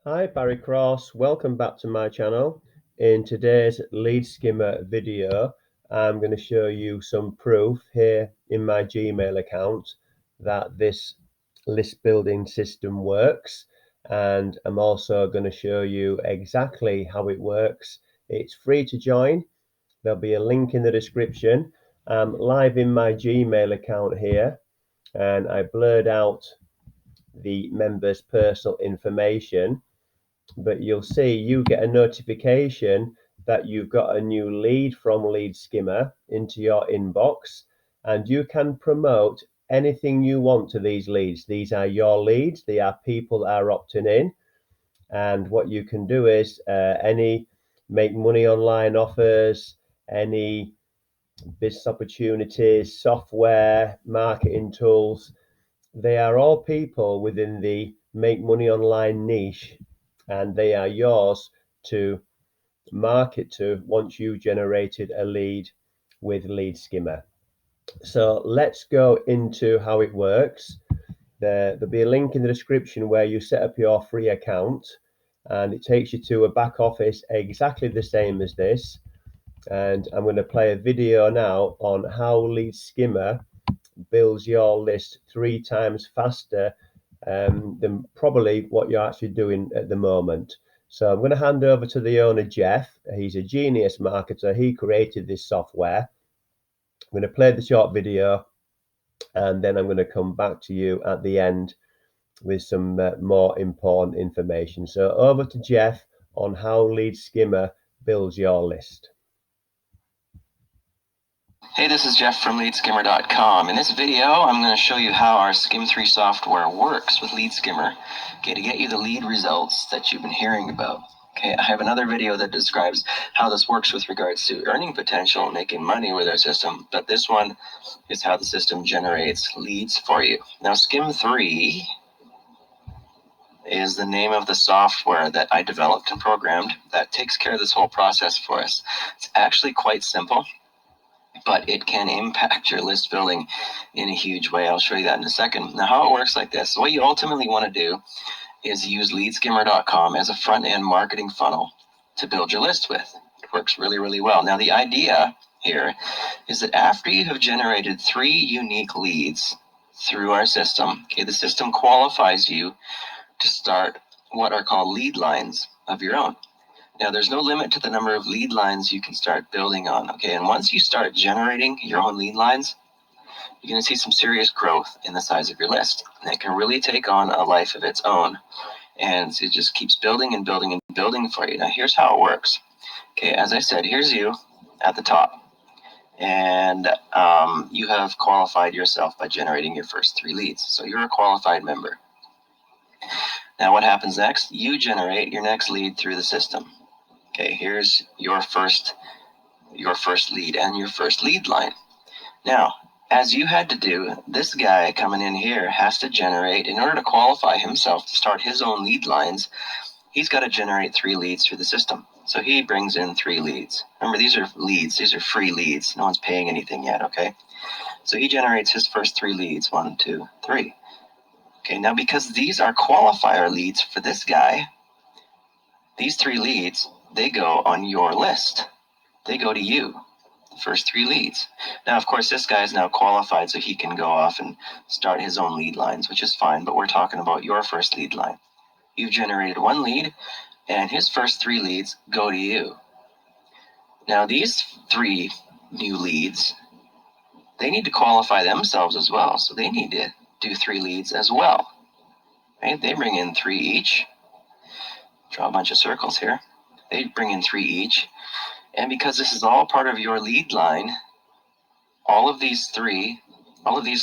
Hi Barry Cross, welcome back to my channel. In today's LeadSkimmer video, I'm going to show you some proof here in my Gmail account that this list building system works, and I'm also going to show you exactly how it works. It's free to join. There'll be a link in the description. I'm live in my Gmail account here, and I blurred out the member's personal information, but you'll see you get a notification that you've got a new lead from LeadSkimmer into your inbox, and you can promote anything you want to these leads. These are your leads, they are people that are opting in, and what you can do is any make money online offers, any business opportunities, software, marketing tools, they are all people within the make money online niche, and they are yours to market to once you've generated a lead with LeadSkimmer. So let's go into how it works. There'll be a link in the description where you set up your free account, and it takes you to a back office exactly the same as this. And I'm going to play a video now on how LeadSkimmer builds your list 3 times faster than probably what you're actually doing at the moment. So I'm going to hand over to the owner, Geoff. He's a genius marketer. He created this software. I'm going to play the short video, and then I'm going to come back to you at the end with some more important information. So over to Geoff on how LeadSkimmer builds your list. Hey, this is Geoff from LeadSkimmer.com. In this video, I'm going to show you how our Skim3 software works with LeadSkimmer, to get you the lead results that you've been hearing about. I have another video that describes how this works with regards to earning potential and making money with our system, but this one is how the system generates leads for you. Now, Skim3 is the name of the software that I developed and programmed that takes care of this whole process for us. It's actually quite simple, but it can impact your list building in a huge way. I'll show you that in a second. Now, how it works like this. What you ultimately want to do is use LeadSkimmer.com as a front-end marketing funnel to build your list with. It works really, really well. Now, the idea here is that after you have generated 3 unique leads through our system, the system qualifies you to start what are called lead lines of your own. Now, there's no limit to the number of lead lines you can start building on, and once you start generating your own lead lines, you're going to see some serious growth in the size of your list. And it can really take on a life of its own, and it just keeps building and building and building for you. Now, here's how it works. As I said, here's you at the top, and you have qualified yourself by generating your first 3 leads. So you're a qualified member. Now, what happens next? You generate your next lead through the system. Here's your first lead and your first lead line. Now, as you had to do, this guy coming in here has to generate, in order to qualify himself to start his own lead lines, he's got to generate 3 leads through the system. So he brings in 3 leads. Remember, these are leads. These are free leads. No one's paying anything yet, So he generates his first 3 leads, 1, 2, 3. Now because these are qualifier leads for this guy, these 3 leads, they go on your list. They go to you, the first 3 leads. Now, of course, this guy is now qualified, so he can go off and start his own lead lines, which is fine, but we're talking about your first lead line. You've generated 1 lead, and his first 3 leads go to you. Now, these 3 new leads, they need to qualify themselves as well, so they need to do 3 leads as well. They bring in 3 each. Draw a bunch of circles here. They bring in 3 each. And because this is all part of your lead line, all of these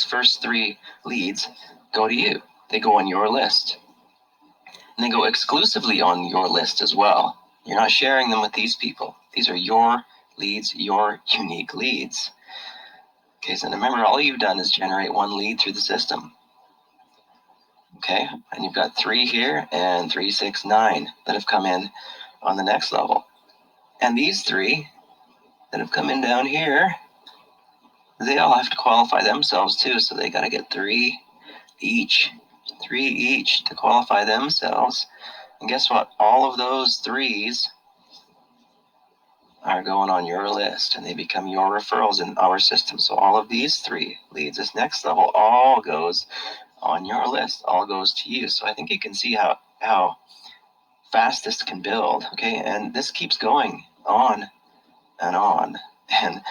first 3 leads go to you. They go on your list. And they go exclusively on your list as well. You're not sharing them with these people. These are your leads, your unique leads. So remember, all you've done is generate 1 lead through the system. And you've got 3 here and 3, 6, 9 that have come in on the next level. And these 3 that have come in down here, they all have to qualify themselves too. So they got to get 3 each to qualify themselves. And guess what? All of those threes are going on your list, and they become your referrals in our system. So all of these 3 leads, this next level, all goes on your list, all goes to you. So I think you can see how fast this can build, okay? And this keeps going on and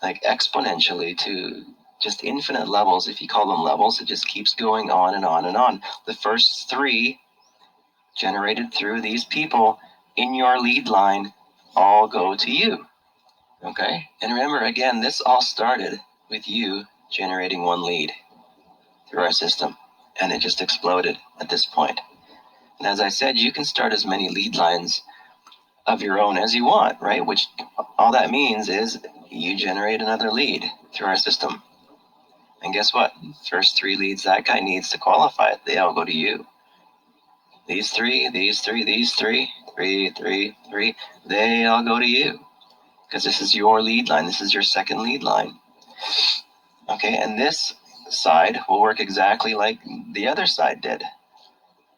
like exponentially to just infinite levels. If you call them levels, it just keeps going on and on and on. The first 3 generated through these people in your lead line all go to you, okay? And remember, again, this all started with you generating 1 lead through our system, and it just exploded at this point. And as I said, you can start as many lead lines of your own as you want, right? Which all that means is you generate another lead through our system. And guess what? First 3 leads that guy needs to qualify it, they all go to you. These 3, these 3, these 3, 3, 3, 3, they all go to you. Because this is your lead line. This is your second lead line. Okay, and this side will work exactly like the other side did.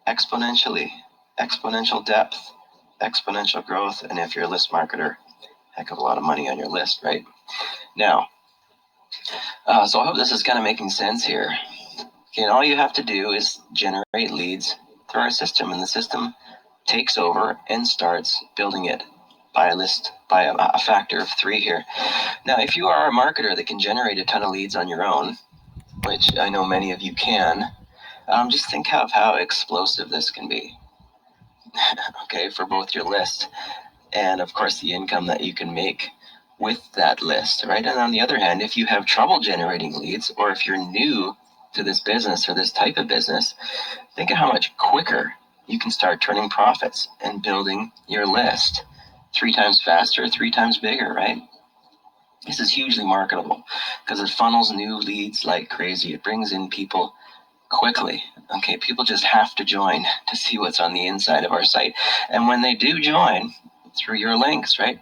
Exponentially, exponential depth, exponential growth, and if you're a list marketer, heck of a lot of money on your list, right? Now, so I hope this is kind of making sense here. Okay, and all you have to do is generate leads through our system, and the system takes over and starts building it by a factor of 3 here. Now, if you are a marketer that can generate a ton of leads on your own, which I know many of you can, just think of how explosive this can be, okay, for both your list and, of course, the income that you can make with that list, right? And on the other hand, if you have trouble generating leads, or if you're new to this business or this type of business, think of how much quicker you can start turning profits and building your list 3 times faster, 3 times bigger, right? This is hugely marketable because it funnels new leads like crazy. It brings in people quickly. Okay, people just have to join to see what's on the inside of our site. And when they do join through your links, right,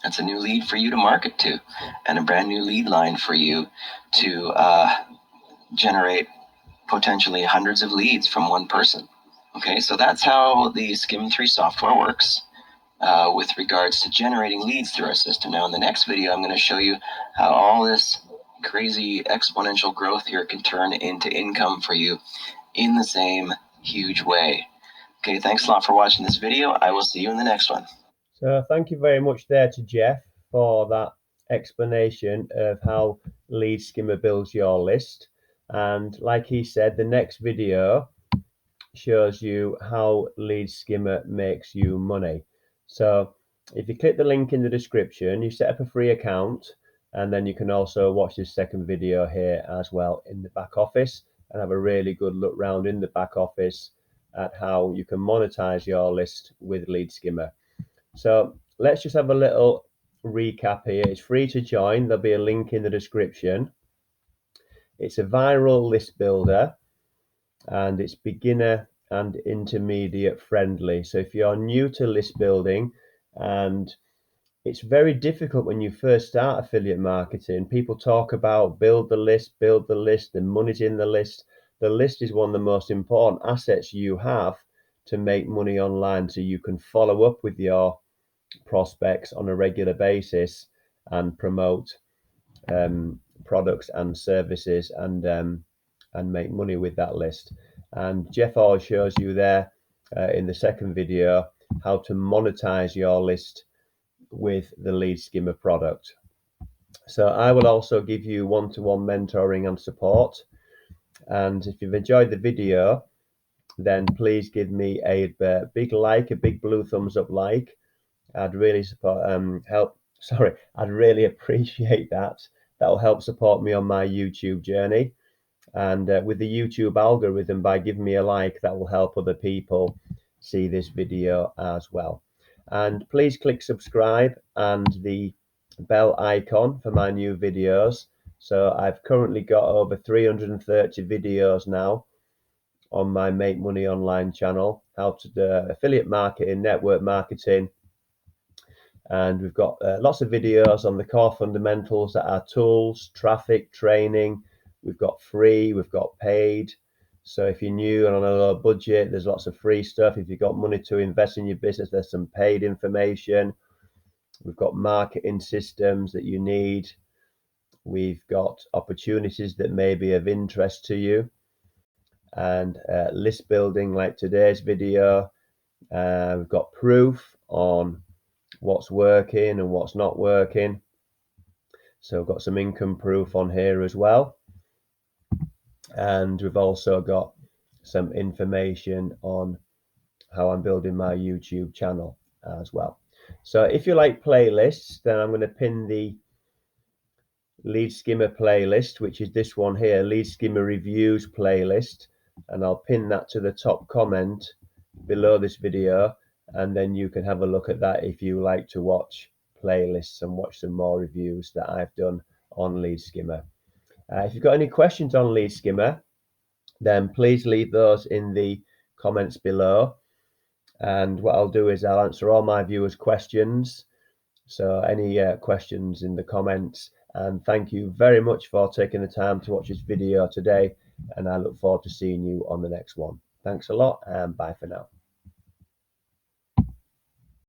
that's a new lead for you to market to and a brand new lead line for you to generate potentially hundreds of leads from one person. Okay, so that's how the Skim3 software works with regards to generating leads through our system. Now, in the next video, I'm going to show you how all this crazy exponential growth here can turn into income for you in the same huge way. Okay, thanks a lot for watching this video. I will see you in the next one. So thank you very much there to Geoff for that explanation of how LeadSkimmer builds your list. And like he said, the next video shows you how LeadSkimmer makes you money. So if you click the link in the description, you set up a free account, and then you can also watch this second video here as well in the back office and have a really good look round in the back office at how you can monetize your list with LeadSkimmer. So let's just have a little recap here. It's free to join. There'll be a link in the description. It's a viral list builder, and it's beginner and intermediate friendly. So if you're new to list building, and it's very difficult when you first start affiliate marketing, people talk about build the list, the money's in the list. The list is one of the most important assets you have to make money online, so you can follow up with your prospects on a regular basis and promote products and services and make money with that list. And Geoff always shows you there in the second video how to monetize your list with the LeadSkimmer product. So I will also give you one-to-one mentoring and support. And if you've enjoyed the video, then please give me a big like, a big blue thumbs up like. I'd really I'd really appreciate that. That will help support me on my YouTube journey. And with the YouTube algorithm, by giving me a like, that will help other people see this video as well. And please click subscribe and the bell icon for my new videos. So I've currently got over 330 videos now on my Make Money Online channel, how to do affiliate marketing, network marketing, and we've got lots of videos on the core fundamentals that are tools, traffic, training. We've got free, we've got paid, So if you're new and on a low budget, there's lots of free stuff. If you've got money to invest in your business, there's some paid information. We've got marketing systems that you need. We've got opportunities that may be of interest to you, and list building like today's video. We've got proof on what's working and what's not working. So we've got some income proof on here as well. And we've also got some information on how I'm building my YouTube channel as well. So if you like playlists, then I'm going to pin the LeadSkimmer playlist, which is this one here, LeadSkimmer Reviews playlist, and I'll pin that to the top comment below this video, and then you can have a look at that if you like to watch playlists and watch some more reviews that I've done on LeadSkimmer. If you've got any questions on LeadSkimmer, then please leave those in the comments below, and what I'll do is I'll answer all my viewers' questions. So any questions in the comments, and thank you very much for taking the time to watch this video today, and I look forward to seeing you on the next one. Thanks a lot, and bye for now.